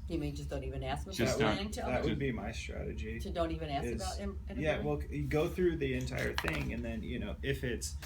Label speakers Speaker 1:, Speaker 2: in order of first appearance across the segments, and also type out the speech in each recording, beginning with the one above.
Speaker 1: You mean just don't even ask them
Speaker 2: Just
Speaker 1: about
Speaker 2: don't-
Speaker 1: planning to
Speaker 3: That
Speaker 1: others?
Speaker 3: would be my strategy.
Speaker 1: To don't even ask
Speaker 3: is-
Speaker 1: about
Speaker 3: Yeah, well, you go through the entire thing, and then, if it's,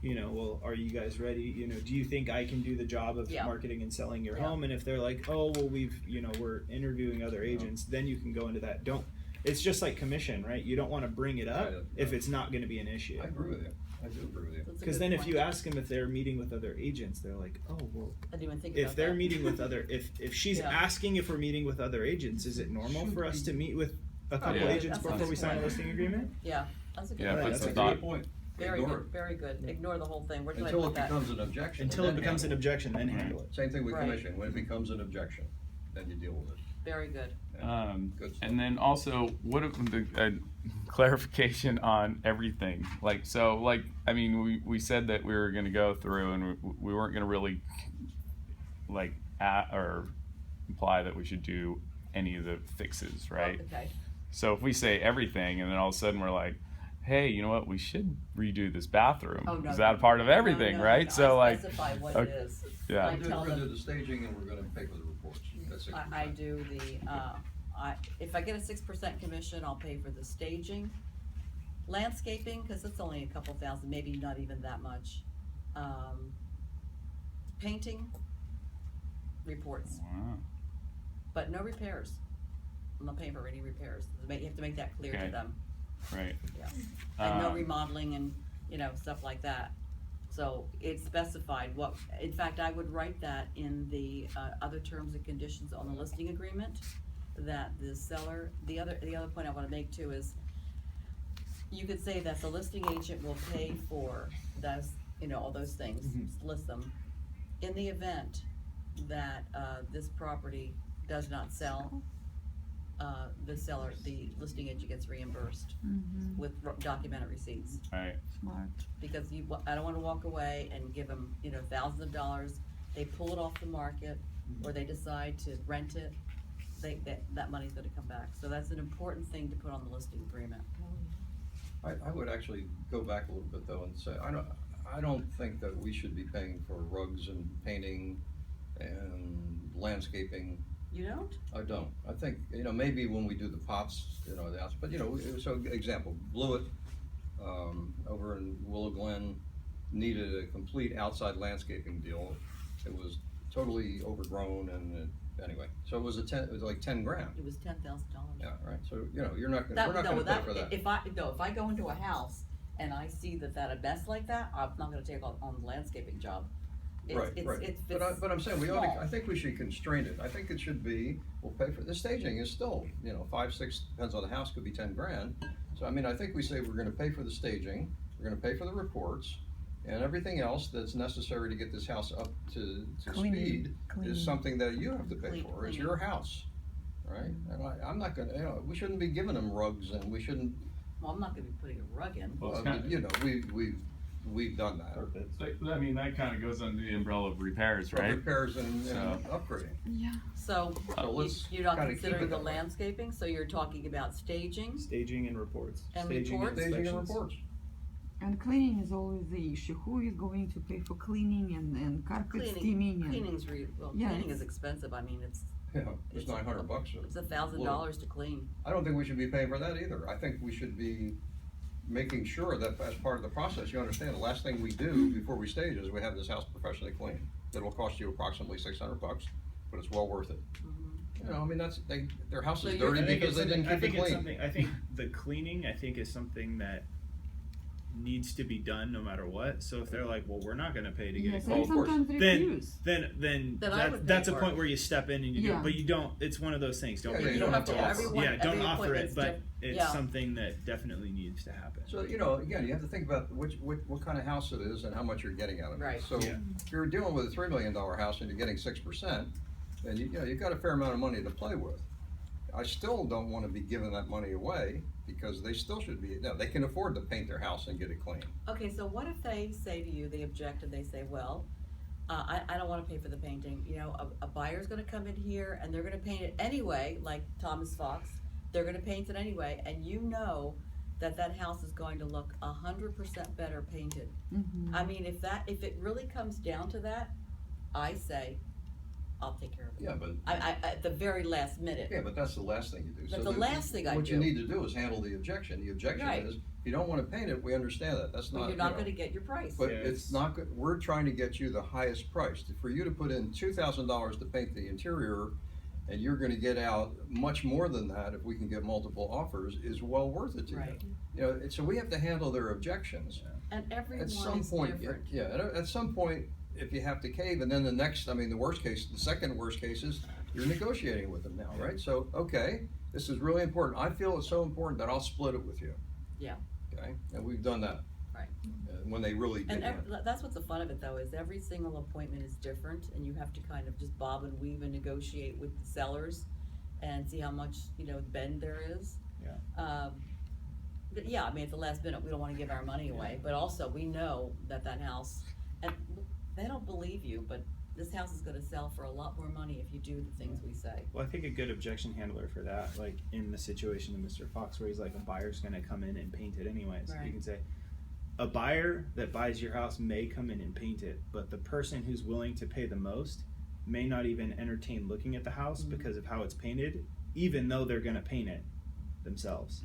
Speaker 3: well, are you guys ready? Do you think I can do the job of
Speaker 1: Yeah.
Speaker 3: marketing and selling your
Speaker 1: Yeah.
Speaker 3: home? And if they're like, oh, well, we're interviewing other agents, then you can go into that. It's just like commission, right? You don't want to bring it up
Speaker 4: Right,
Speaker 3: if it's not going to be an issue.
Speaker 4: I agree with you. I do agree with you.
Speaker 1: That's a
Speaker 3: Because
Speaker 1: good
Speaker 3: then if
Speaker 1: point.
Speaker 3: you ask them if they're meeting with other agents, they're like, oh, well,
Speaker 1: I didn't even think about
Speaker 3: if they're
Speaker 1: that.
Speaker 3: meeting with other, if she's
Speaker 1: Yeah.
Speaker 3: asking if we're meeting with other agents, is it normal for us to meet with a couple
Speaker 2: Yeah.
Speaker 3: agents
Speaker 1: That's a
Speaker 3: before
Speaker 1: good
Speaker 3: we sign a
Speaker 1: point.
Speaker 3: listing agreement?
Speaker 1: Yeah, that's a good
Speaker 2: Yeah,
Speaker 1: point.
Speaker 2: but
Speaker 3: that's
Speaker 2: the
Speaker 3: a
Speaker 2: thought-
Speaker 4: Good point.
Speaker 1: Very
Speaker 4: Ignore
Speaker 1: good,
Speaker 4: it.
Speaker 1: very good. Ignore the whole thing. Where did I
Speaker 4: Until
Speaker 1: put
Speaker 4: it
Speaker 1: that?
Speaker 4: becomes an objection.
Speaker 3: Until
Speaker 4: and
Speaker 3: it
Speaker 4: then
Speaker 3: becomes an
Speaker 4: handle
Speaker 3: objection, then handle it.
Speaker 4: Same thing with
Speaker 1: Right.
Speaker 4: commission. When it becomes an objection, then you deal with it.
Speaker 1: Very good.
Speaker 4: Good stuff.
Speaker 2: And then also, what if the clarification on everything? We said that we were going to go through, and we weren't going to really or imply that we should do any of the fixes, right?
Speaker 1: Okay.
Speaker 2: So if we say everything, and then all of a sudden we're like, hey, you know what? We should redo this bathroom.
Speaker 1: Oh, no,
Speaker 2: Is that
Speaker 1: no,
Speaker 2: part of
Speaker 1: no,
Speaker 2: everything,
Speaker 1: no,
Speaker 2: right?
Speaker 1: no,
Speaker 2: So
Speaker 1: I specify what it
Speaker 2: okay.
Speaker 1: is.
Speaker 2: Yeah.
Speaker 1: I
Speaker 4: We're
Speaker 1: tell
Speaker 4: gonna do
Speaker 1: them,
Speaker 4: the staging and we're gonna pay for the reports. That's 6%.
Speaker 1: I do if I get a 6% commission, I'll pay for the staging. Landscaping, cause it's only a couple thousand, maybe not even that much. Painting, reports,
Speaker 2: Wow.
Speaker 1: but no repairs. I'm not paying for any repairs. You have to make that clear to
Speaker 2: Okay.
Speaker 1: them.
Speaker 2: Right.
Speaker 1: Yeah. And no
Speaker 2: Um,
Speaker 1: remodeling and, stuff like that. So it's specified in fact, I would write that in the, other terms and conditions on the listing agreement, that the seller, the other point I wanna make too is, you could say that the listing agent will pay for those, all those things, list them, in the event that, this property does not sell, the listing agent gets reimbursed with documented receipts.
Speaker 2: Right.
Speaker 5: Smart.
Speaker 1: Because I don't wanna walk away and give them, thousands of dollars, they pull it off the market, or they decide to rent it, that money's gonna come back. So that's an important thing to put on the listing agreement.
Speaker 4: I would actually go back a little bit though and say, I don't think that we should be paying for rugs and painting and landscaping.
Speaker 1: You don't?
Speaker 4: I don't. I think, maybe when we do the pots, the outs, but so example, Blewett, over in Willow Glen needed a complete outside landscaping deal. It was totally overgrown and anyway, so it was like 10 grand.
Speaker 1: It was $10,000.
Speaker 4: Yeah, right, so, we're not gonna pay for that.
Speaker 1: If I go into a house and I see that a mess like that, I'm not gonna take on the landscaping job.
Speaker 4: Right. But I'm saying,
Speaker 1: small.
Speaker 4: I think we should constrain it. I think it should be, we'll pay for, the staging is still, 5, 6, depends on the house, could be 10 grand. So, I think we say we're gonna pay for the staging, we're gonna pay for the reports, and everything else that's necessary to get this house up to speed is something that you have to pay for. It's your house, right? And I'm not gonna, we shouldn't be giving them rugs, and we shouldn't,
Speaker 1: Well, I'm not gonna be putting a rug in.
Speaker 2: Well, it's
Speaker 4: we've done that.
Speaker 2: That kind of goes under the umbrella of repairs, right?
Speaker 4: Repairs and
Speaker 2: So-
Speaker 4: upgrading.
Speaker 5: Yeah.
Speaker 1: So,
Speaker 4: let's
Speaker 1: you're not
Speaker 4: kinda keep
Speaker 1: considering
Speaker 4: it
Speaker 1: the
Speaker 4: that way.
Speaker 1: landscaping, so you're talking about staging?
Speaker 3: Staging and reports.
Speaker 1: And
Speaker 3: Staging
Speaker 1: reports?
Speaker 4: Staging and
Speaker 3: inspections.
Speaker 4: reports.
Speaker 5: And cleaning is always the issue. Who is going to pay for cleaning and carpet steaming? And
Speaker 1: Cleaning
Speaker 5: it's-
Speaker 1: is expensive. I mean, it's
Speaker 4: It's $900.
Speaker 1: It's $1,000 to clean.
Speaker 4: I don't think we should be paying for that either. I think we should be making sure that as part of the process, you understand, the last thing we do before we stage is we have this house professionally cleaned. It'll cost you approximately $600, but it's well worth it. Their house
Speaker 1: So
Speaker 4: is
Speaker 1: you're-
Speaker 4: dirty because they didn't keep it clean.
Speaker 3: I think the cleaning, is something that needs to be done no matter what. So if they're like, well, we're not gonna pay to get
Speaker 5: yes,
Speaker 3: it
Speaker 5: and
Speaker 3: cleaned,
Speaker 5: sometimes refuse.
Speaker 3: then
Speaker 1: I would pay
Speaker 3: that's a
Speaker 1: for
Speaker 3: point
Speaker 1: it.
Speaker 3: where you step in and you do
Speaker 5: Yeah.
Speaker 3: it, but you don't. It's one of those things. Don't
Speaker 4: Yeah, you don't have to offer.
Speaker 1: Everyone-
Speaker 3: yeah, don't
Speaker 1: every
Speaker 3: offer it,
Speaker 1: appointment's
Speaker 3: but it's
Speaker 1: yeah.
Speaker 3: something that definitely needs to happen.
Speaker 4: So, again, you have to think about what kind of house it is and how much you're getting out of it.
Speaker 1: Right.
Speaker 4: So
Speaker 3: Yeah.
Speaker 4: if you're dealing with a $3 million house and you're getting 6%, then you've got a fair amount of money to play with. I still don't want to be giving that money away because they still should be, they can afford to paint their house and get it clean.
Speaker 1: Okay, so what if they say to you, they object and they say, well, I don't wanna pay for the painting, a buyer's gonna come in here and they're gonna paint it anyway, like Thomas Fox, they're gonna paint it anyway, and that house is going to look 100% better painted.
Speaker 5: Mhm.
Speaker 1: I mean, if it really comes down to that, I say, I'll take care of it.
Speaker 4: Yeah, but,
Speaker 1: I, at the very last minute.
Speaker 4: yeah, but that's the last thing you do.
Speaker 1: That's
Speaker 4: So
Speaker 1: the last thing I
Speaker 4: What you
Speaker 1: do.
Speaker 4: need to do is handle the objection. The objection
Speaker 1: Right.
Speaker 4: is, if you don't wanna paint it, we understand that, that's
Speaker 1: But
Speaker 4: not,
Speaker 1: you're not
Speaker 4: you know,
Speaker 1: gonna get your price.
Speaker 4: But
Speaker 3: Yeah,
Speaker 4: it's not good, we're trying to get you the highest price. For you to put in $2,000 to paint the interior, and you're gonna get out much more than that if we can get multiple offers, is well worth it to you.
Speaker 1: Right.
Speaker 4: You know, so we have to handle their objections.
Speaker 1: And everyone
Speaker 4: At some
Speaker 1: is
Speaker 4: point,
Speaker 1: different.
Speaker 4: yeah, at some point, if you have to cave, and then the next, I mean, the worst case, the second worst case is, you're negotiating with them now, right? So, okay, this is really important. I feel it's so important that I'll split it with you.
Speaker 1: Yeah.
Speaker 4: Okay, and we've done that.
Speaker 1: Right.
Speaker 4: When they really
Speaker 1: And
Speaker 4: did it.
Speaker 1: that's what's the fun of it though, is every single appointment is different and you have to kind of just bob and weave and negotiate with the sellers and see how much, you know, bend there is.
Speaker 3: Yeah.
Speaker 1: But yeah, I mean, at the last minute, we don't wanna give our money away, but also we know that that house, and they don't believe you, but this house is gonna sell for a lot more money if you do the things we say.
Speaker 3: Well, I think a good objection handler for that, like in the situation of Mr. Fox, where he's like, a buyer's gonna come in and paint it anyways.
Speaker 1: Right.
Speaker 3: You can say, a buyer that buys your house may come in and paint it, but the person who's willing to pay the most may not even entertain looking at the house
Speaker 1: Mhm.
Speaker 3: because of how it's painted, even though they're gonna paint it themselves.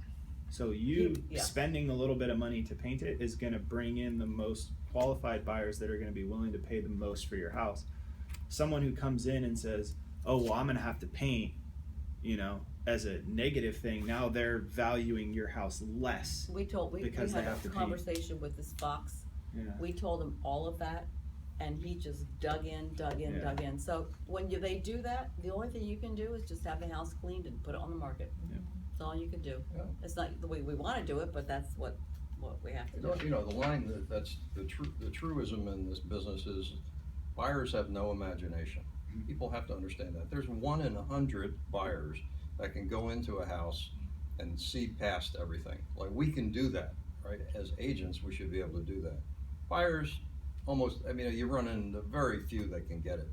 Speaker 3: So you
Speaker 1: Yeah.
Speaker 3: spending a little bit of money to paint it is gonna bring in the most qualified buyers that are gonna be willing to pay the most for your house. Someone who comes in and says, oh, well, I'm gonna have to paint, you know, as a negative thing, now they're valuing your house less.
Speaker 1: We
Speaker 3: Because they
Speaker 1: had
Speaker 3: have
Speaker 1: a
Speaker 3: to paint.
Speaker 1: conversation with this Fox.
Speaker 3: Yeah.
Speaker 1: We told him all of that, and he just dug in.
Speaker 3: Yeah.
Speaker 1: So when they do that, the only thing you can do is just have the house cleaned and put it on the market.
Speaker 3: Yeah.
Speaker 1: That's all you can do.
Speaker 4: Yeah.
Speaker 1: It's not the way we wanna do it, but that's what we have to do.
Speaker 4: You know, the line that's the truism in this business is buyers have no imagination. People have to understand that. There's 1 in 100 buyers that can go into a house and see past everything. Like, we can do that, right? As agents, we should be able to do that. Buyers, almost, I mean, you run into very few that can get it.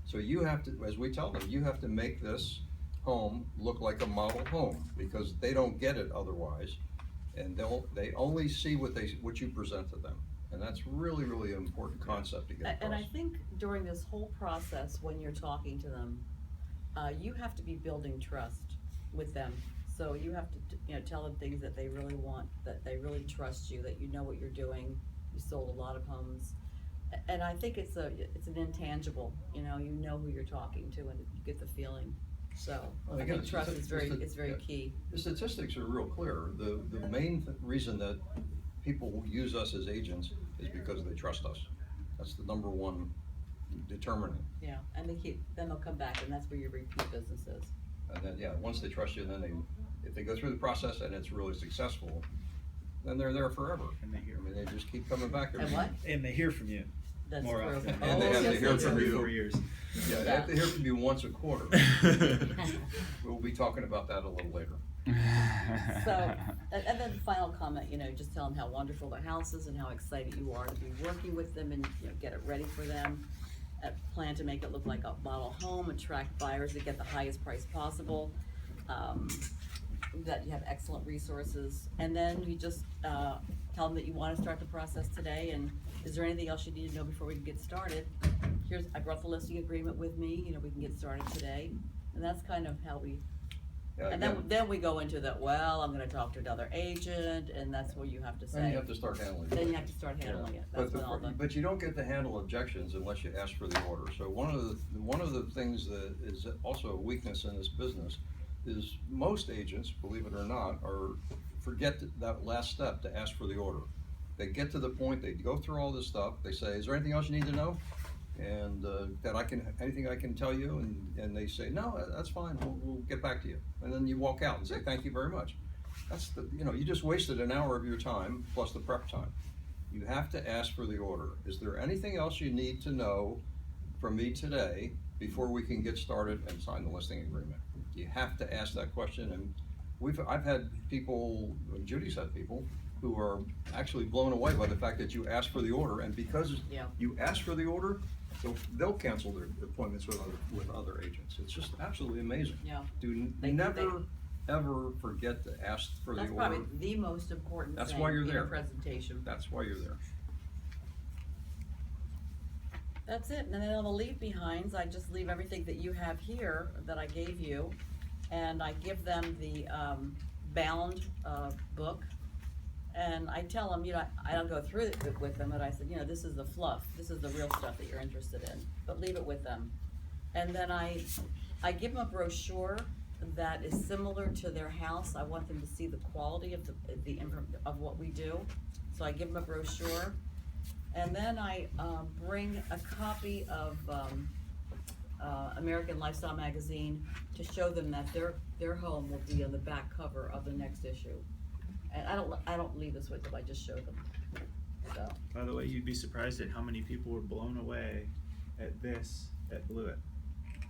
Speaker 4: So you have to, as we tell them, you have to make this home look like a model home, because they don't get it otherwise. And they only see what you present to them. And that's really, really an important concept to get across.
Speaker 1: And I think during this whole process, when you're talking to them, you have to be building trust with them. So you have to, you know, tell them things that they really want, that they really trust you, that you know what you're doing. You sold a lot of homes. And I think it's an intangible, you know who you're talking to and you get the feeling. So
Speaker 4: Well,
Speaker 1: I
Speaker 4: again,
Speaker 1: think trust is very
Speaker 4: yeah.
Speaker 1: key.
Speaker 4: The statistics are real clear. The main reason that people use us as agents is because they trust us. That's the number one determinant.
Speaker 1: Yeah, and then they'll come back and that's where your repeat business is.
Speaker 4: And then, yeah, once they trust you, then if they go through the process and it's really successful, then they're there forever.
Speaker 3: And they hear.
Speaker 4: I mean, they just keep coming back.
Speaker 1: And what?
Speaker 3: And they hear from you
Speaker 1: That's
Speaker 3: more
Speaker 1: true.
Speaker 3: often.
Speaker 4: And they have to
Speaker 1: yes,
Speaker 4: hear
Speaker 1: they
Speaker 4: from
Speaker 1: do.
Speaker 4: you.
Speaker 3: 4 years.
Speaker 4: Yeah, they have to hear from you once a quarter. We'll be talking about that a little later.
Speaker 1: So, and then the final comment, just tell them how wonderful their house is and how excited you are to be working with them and, get it ready for them. Plan to make it look like a model home, attract buyers to get the highest price possible. That you have excellent resources, and then you just, tell them that you wanna start the process today, and is there anything else you need to know before we can get started? I brought the listing agreement with me, we can get started today, and that's kind of how we.
Speaker 4: Yeah,
Speaker 1: And
Speaker 4: again,
Speaker 1: then we go into that, well, I'm gonna talk to another agent, and that's what you have to
Speaker 4: then you
Speaker 1: say.
Speaker 4: have to start handling it.
Speaker 1: Then you have to start handling it, that's when all the.
Speaker 4: But you don't get to handle objections unless you ask for the order. So one of the things that is also a weakness in this business is most agents, believe it or not, forget that last step to ask for the order. They get to the point, they go through all this stuff, they say, is there anything else you need to know? And anything I can tell you? And they say, no, that's fine, we'll get back to you. And then you walk out and say, thank you very much. That's you just wasted an hour of your time plus the prep time. You have to ask for the order. Is there anything else you need to know from me today before we can get started and sign the listing agreement? You have to ask that question, and I've had people, Judy's had people, who are actually blown away by the fact that you asked for the order, and because
Speaker 1: Yeah.
Speaker 4: you asked for the order, they'll cancel their appointments with other agents. It's just absolutely amazing.
Speaker 1: Yeah,
Speaker 4: Do
Speaker 1: They-
Speaker 4: never, ever forget to ask for the
Speaker 1: that's
Speaker 4: order.
Speaker 1: probably the most important thing
Speaker 4: That's why you're
Speaker 1: in
Speaker 4: there.
Speaker 1: a presentation.
Speaker 4: That's why you're there.
Speaker 1: That's it, and then on the leave behinds, I just leave everything that you have here that I gave you, and I give them the, bound, book. And I tell them, you know, I don't go through it with them, but I said, you know, this is the fluff, this is the real stuff that you're interested in, but leave it with them. And then I give them a brochure that is similar to their house. I want them to see the quality of of what we do. So I give them a brochure, and then I bring a copy of American Lifestyle magazine to show them that their home will be on the back cover of the next issue. And I don't leave this with them. I just show them. So.
Speaker 3: By the way, you'd be surprised at how many people were blown away at Blewett.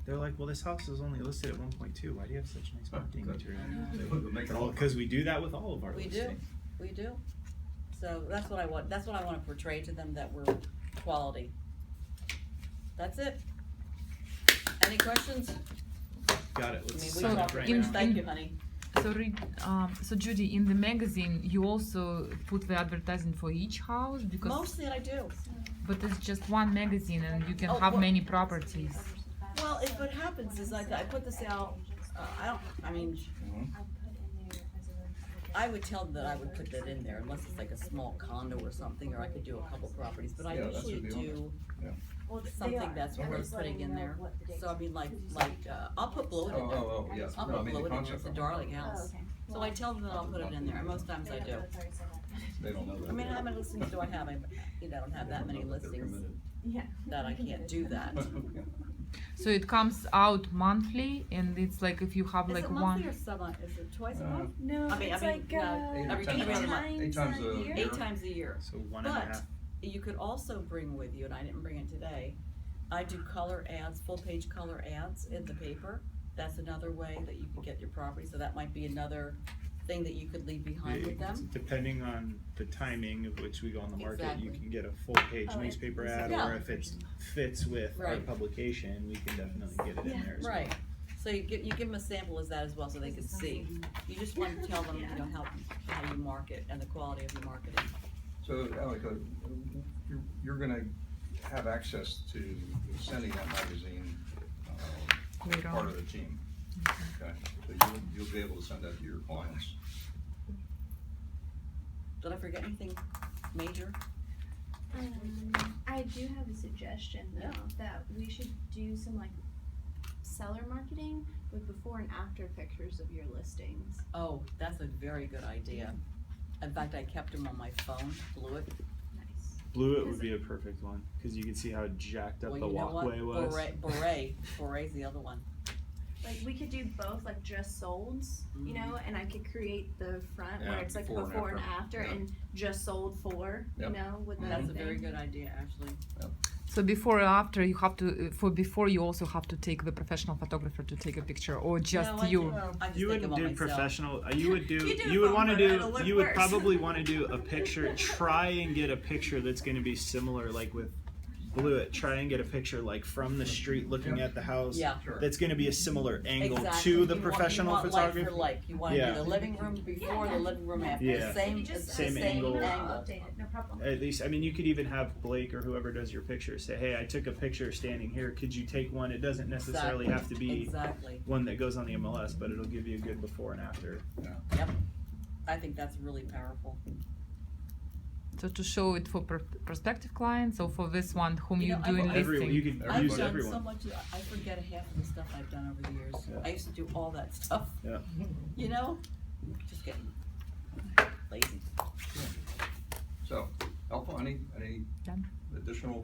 Speaker 3: They're like, well, this house is only listed at 1.2. Why do you have such nice marketing material? Because we do that with all of our listings.
Speaker 1: We do. So that's what I want. That's what I want to portray to them, that we're quality. That's it. Any questions?
Speaker 3: Got it.
Speaker 1: I mean,
Speaker 3: Let's
Speaker 1: we
Speaker 3: sign
Speaker 1: talked
Speaker 3: up right
Speaker 1: in-
Speaker 3: now.
Speaker 1: Thank you, honey.
Speaker 6: So Judy, in the magazine, you also put the advertising for each house because,
Speaker 1: Mostly I do.
Speaker 6: but it's just one magazine and you can
Speaker 1: Oh,
Speaker 6: have
Speaker 1: well-
Speaker 6: many properties.
Speaker 1: Well, what happens is I put this out, I would tell them that I would put that in there unless it's like a small condo or something, or I could do a couple properties, but I
Speaker 4: Yeah, that
Speaker 1: usually
Speaker 4: should be on
Speaker 1: do
Speaker 7: Well, they
Speaker 1: something
Speaker 7: are.
Speaker 1: that's
Speaker 7: I'm
Speaker 1: worth
Speaker 7: just letting
Speaker 1: putting in
Speaker 7: you know
Speaker 1: there.
Speaker 7: what the dates
Speaker 1: So I mean,
Speaker 7: are.
Speaker 1: I'll put Blewett in there.
Speaker 4: Oh, yes,
Speaker 1: I'll
Speaker 4: no, I
Speaker 1: put
Speaker 4: mean the
Speaker 1: Blewett in there, it's
Speaker 4: concept.
Speaker 1: a
Speaker 4: of it.
Speaker 1: darling
Speaker 7: Oh,
Speaker 1: house.
Speaker 7: okay.
Speaker 1: So I tell them that I'll put it in there, and most times I do.
Speaker 4: They don't know that.
Speaker 1: I mean, how many listings do I have? I don't have that many listings
Speaker 7: Yeah.
Speaker 1: that I can't do that.
Speaker 6: So it comes out monthly, and it's like if you have
Speaker 1: Is
Speaker 6: like
Speaker 1: it
Speaker 6: one.
Speaker 1: monthly or is it twice a month?
Speaker 7: No,
Speaker 1: I mean,
Speaker 7: it's
Speaker 1: no,
Speaker 7: like
Speaker 1: every
Speaker 4: 10
Speaker 1: every month.
Speaker 7: times
Speaker 4: 8 times a
Speaker 7: year.
Speaker 1: 8 times a year.
Speaker 3: So 1.5.
Speaker 1: But you could also bring with you, and I didn't bring it today, I do color ads, full page color ads in the paper. That's another way that you can get your property, so that might be another thing that you could leave behind with them.
Speaker 3: Depending on the timing of which we go on the market, you
Speaker 1: Exactly.
Speaker 3: can get a full page
Speaker 7: Oh,
Speaker 3: newspaper
Speaker 7: it's-
Speaker 3: ad,
Speaker 1: Yeah.
Speaker 3: or if it fits with our
Speaker 1: Right.
Speaker 3: publication, we can definitely get it in
Speaker 7: Yeah.
Speaker 3: there as well.
Speaker 1: Right, so you give them a sample as that as well, so they can see. You just want to tell them, how you market and the quality of your marketing.
Speaker 4: So, Alec, you're gonna have access to sending that magazine,
Speaker 6: Later
Speaker 4: part
Speaker 6: on.
Speaker 4: of the team. Okay, so you'll be able to send that to your clients.
Speaker 1: Did I forget anything major?
Speaker 8: I do have a suggestion though,
Speaker 1: Yeah.
Speaker 8: that we should do some like seller marketing with before and after pictures of your listings.
Speaker 1: Oh, that's a very good idea. In fact, I kept them on my phone, Blewett.
Speaker 8: Nice.
Speaker 3: Blewett would be a perfect one, because you can see how jacked up
Speaker 1: Well,
Speaker 3: the
Speaker 1: you know what?
Speaker 3: walkway was.
Speaker 1: Beret's the other one.
Speaker 8: Like we could do both, like just solds, you know, and I could create the front where
Speaker 4: Yeah,
Speaker 8: it's like
Speaker 4: before and
Speaker 8: before and
Speaker 4: after.
Speaker 8: after,
Speaker 4: Yeah.
Speaker 8: and just sold for,
Speaker 4: Yep.
Speaker 8: you know, with that
Speaker 1: That's a very
Speaker 8: thing.
Speaker 1: good idea, actually.
Speaker 6: So before or after, you have to for before you also have to take the professional photographer to take a picture, or just
Speaker 1: No, I
Speaker 6: you.
Speaker 1: do- I just
Speaker 3: You
Speaker 1: take them
Speaker 3: wouldn't
Speaker 1: on
Speaker 3: do
Speaker 1: myself.
Speaker 3: professional. You would do.
Speaker 8: You do
Speaker 3: You would
Speaker 8: phone
Speaker 3: want to
Speaker 8: photo,
Speaker 3: do.
Speaker 8: it'll look
Speaker 3: You would
Speaker 8: worse.
Speaker 3: probably want to do a picture. Try and get a picture that's going to be similar, like with Blewett. Try and get a picture like from the street, looking
Speaker 4: Yeah.
Speaker 3: at the house.
Speaker 1: Yeah.
Speaker 4: Sure.
Speaker 3: That's going to be a similar angle
Speaker 1: Exactly.
Speaker 3: to the
Speaker 1: You
Speaker 3: professional
Speaker 1: want
Speaker 3: photography.
Speaker 1: Like for like. You want to
Speaker 3: Yeah.
Speaker 1: do the living room before,
Speaker 8: Yeah,
Speaker 1: the living room after.
Speaker 3: Yeah.
Speaker 1: The same,
Speaker 8: You just
Speaker 1: the
Speaker 3: Same
Speaker 1: same
Speaker 3: angle.
Speaker 8: I'll update it, no problem.
Speaker 3: At least, I mean, you could even have Blake or whoever does your picture say, "Hey, I took a picture standing here. Could you take one?" It doesn't necessarily have to be
Speaker 1: Exactly.
Speaker 3: one that goes on the MLS, but it'll give you a good before and after.
Speaker 1: Yep. I think that's really powerful.
Speaker 6: So to show it for prospective clients, or for this one whom
Speaker 1: You
Speaker 6: you
Speaker 1: know,
Speaker 6: doing
Speaker 1: I've-
Speaker 3: Everyone,
Speaker 6: listing.
Speaker 3: you could
Speaker 1: I've
Speaker 3: use
Speaker 1: done
Speaker 3: everyone.
Speaker 1: so much, I forget half of the stuff I've done over the years.
Speaker 3: Yeah.
Speaker 1: I used to do all that stuff.
Speaker 3: Yeah.
Speaker 1: You know? Just getting lazy.
Speaker 4: So, Alpha, any
Speaker 6: Done.
Speaker 4: additional